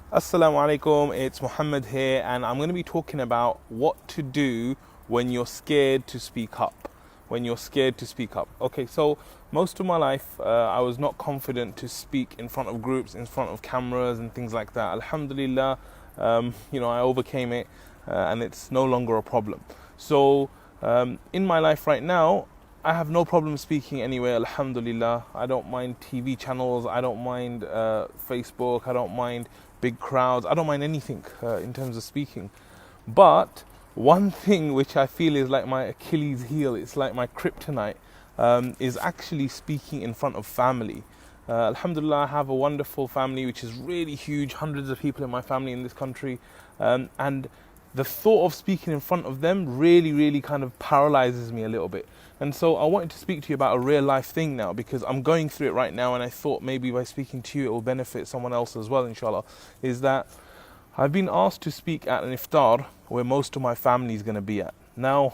Assalamu alaikum, it's Mohammad here, and I'm going to be talking about what to do when you're scared to speak up. When you're scared to speak up. Okay, so most of my life I was not confident to speak in front of groups, in front of cameras, and things like that. Alhamdulillah, I overcame it, and it's no longer a problem. So, in my life right now, I have no problem speaking anywhere, alhamdulillah. I don't mind TV channels, I don't mind Facebook, I don't mind big crowds, I don't mind anything in terms of speaking. But one thing which I feel is like my Achilles heel, it's like my kryptonite, is actually speaking in front of family. Alhamdulillah, I have a wonderful family which is really huge, hundreds of people in my family in this country, and the thought of speaking in front of them really kind of paralyzes me a little bit. And so I wanted to speak to you about a real life thing now, because I'm going through it right now, and I thought maybe by speaking to you it will benefit someone else as well, inshallah. Is that I've been asked to speak at an iftar where most of my family is going to be at. Now,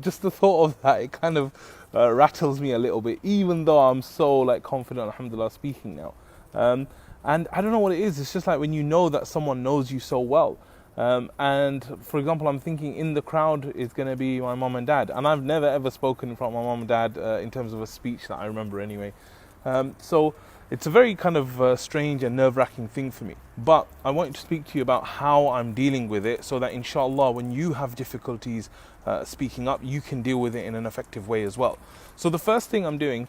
just the thought of that, it kind of rattles me a little bit, even though I'm so confident, alhamdulillah, speaking now. And I don't know what it is. It's just like when you know that someone knows you so well. And for example, I'm thinking in the crowd is going to be my mom and dad, and I've never ever spoken in front of my mom and dad in terms of a speech that I remember anyway. So it's a very kind of strange and nerve-wracking thing for me. But I want to speak to you about how I'm dealing with it, so that inshallah, when you have difficulties speaking up, you can deal with it in an effective way as well. So the first thing I'm doing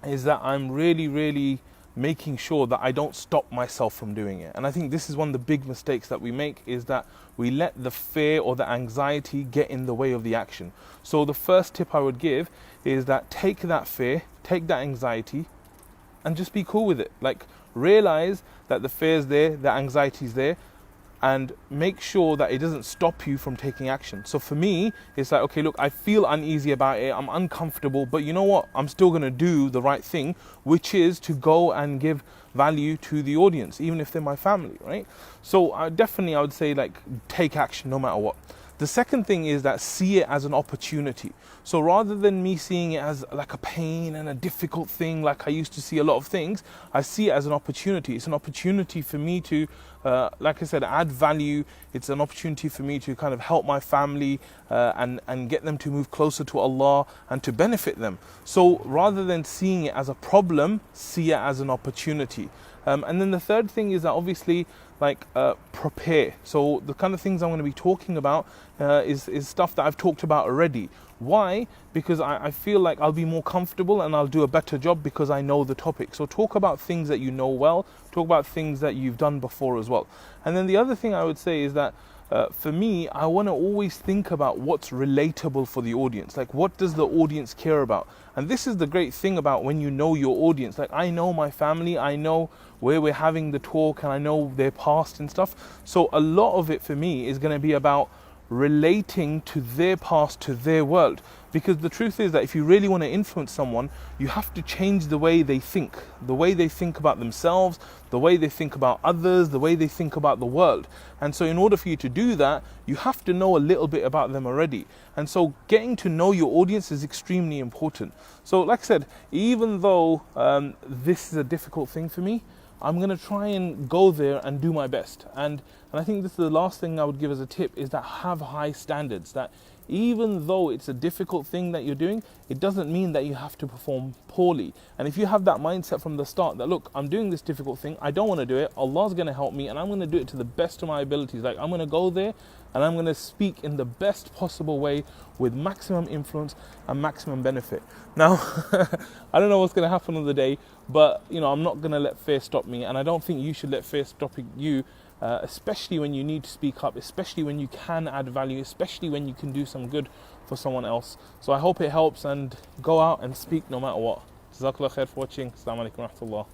is that I'm really making sure that I don't stop myself from doing it. And I think this is one of the big mistakes that we make, is that we let the fear or the anxiety get in the way of the action. So the first tip I would give is that take that fear, take that anxiety, and just be cool with it. Realize that the fear is there, the anxiety is there, and make sure that it doesn't stop you from taking action. So for me, it's like, okay, look, I feel uneasy about it, I'm uncomfortable, but you know what? I'm still going to do the right thing, which is to go and give value to the audience, even if they're my family, right? So I would say take action no matter what. The second thing is that see it as an opportunity. So rather than me seeing it as like a pain and a difficult thing, like I used to see a lot of things, I see it as an opportunity. It's an opportunity for me to, like I said, add value. It's an opportunity for me to kind of help my family and get them to move closer to Allah and to benefit them. So rather than seeing it as a problem, see it as an opportunity. And then the third thing is that obviously prepare. So the kind of things I'm going to be talking about is stuff that I've talked about already. Why? Because I feel like I'll be more comfortable and I'll do a better job because I know the topic. So talk about things that you know well, talk about things that you've done before as well. And then the other thing I would say is that for me, I want to always think about what's relatable for the audience. Like, what does the audience care about? And this is the great thing about when you know your audience. Like, I know my family, I know where we're having the talk, and I know their past and stuff. So a lot of it for me is going to be about relating to their past, to their world. Because the truth is that if you really want to influence someone, you have to change the way they think about themselves, the way they think about others, the way they think about the world. And so in order for you to do that, you have to know a little bit about them already. And so getting to know your audience is extremely important. So like I said, even though this is a difficult thing for me, I'm going to try and go there and do my best. And I think this is the last thing I would give as a tip, is that have high standards. That even though it's a difficult thing that you're doing, it doesn't mean that you have to perform poorly. And if you have that mindset from the start that, look, I'm doing this difficult thing, I don't want to do it, Allah's going to help me, and I'm going to do it to the best of my abilities. I'm going to go there and I'm going to speak in the best possible way with maximum influence and maximum benefit. Now, I don't know what's going to happen on the day, but I'm not going to let fear stop me, and I don't think you should let fear stop you. Especially when you need to speak up, especially when you can add value, especially when you can do some good for someone else. So I hope it helps, and go out and speak no matter what. Jazakallah khair for watching. Assalamu alaikum wa rahmatullah.